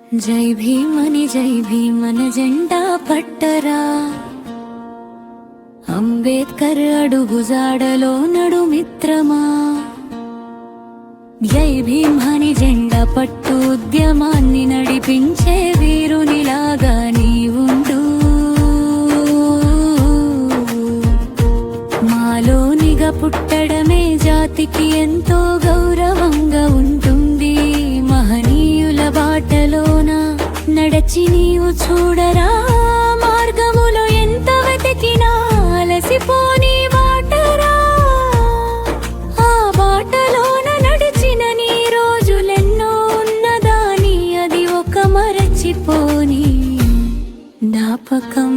జై భీమని జై భీమన జెండా పట్టరా, అంబేద్కర్ అడుగుజాడలో నడు మిత్రమా. జై భీమని జెండా పట్టు, ఉద్యమాన్ని నడిపించే వీరునిలాగా నీవుండు. మాలోనిగా పుట్టడమే జాతికి ఎంతో గౌరవంగా ఉంటుంది. మహనీయుల బాటలోన నడచి నీవు చూడరా, మార్గములో ఎంత వెతికినా అలసిపోని బాటరా. ఆ బాటలోన నడిచిన నీ రోజులెన్నో ఉన్నదాని, అది ఒక మరచిపోని జ్ఞాపకం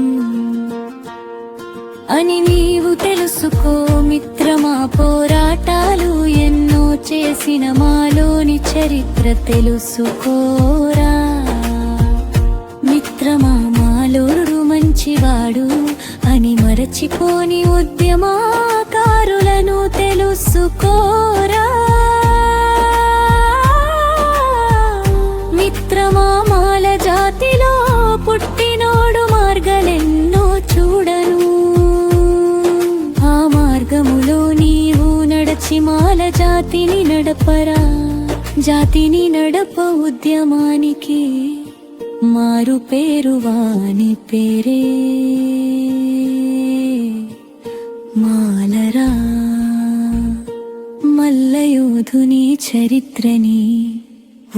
అని నీవు తెలుసుకో మిత్రమా. పోరాటాలు ఎన్నో చేసిన మాలోని చరిత్ర తెలుసుకోరా. మిత్రమా, మాలోడు మంచివాడు అని మరచిపోని ఉద్యమకారులను తెలుసుకోరా. మిత్రమా, మాల జాతిలో పుట్టినోడు మార్గాలెన్నో చూడను. ఆ మార్గములో నీవు నడచి మాల జాతిని నడపరా. జాతిని నడప ఉద్యమానికి మారు పేరు వాని పేరే మాలరా. మల్లయోధుని చరిత్రని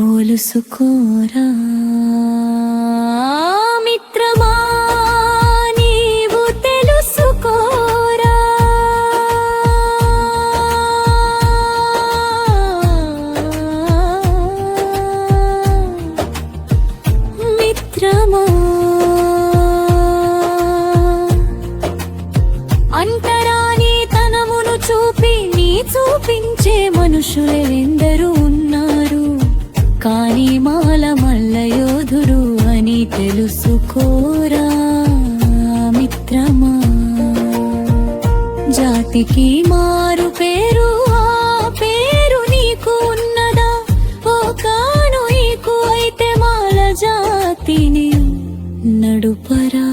ఓలుసుకోరా. మిత్రమా, నీవు తెలుసుకోరా. మిత్రమా, అంటరాని తనమును చూపి నీ చూపించే మనుషులెందరూ ఉన్నారు. కానీ మాల మల్లయోధుడు అని తెలుసుకోరా. మిత్రమా, జాతికి మారు పేరు, ఆ పేరు నీకు ఉన్నదా? ఓ కాను నీకు అయితే మాల జాతిని నడుపరా.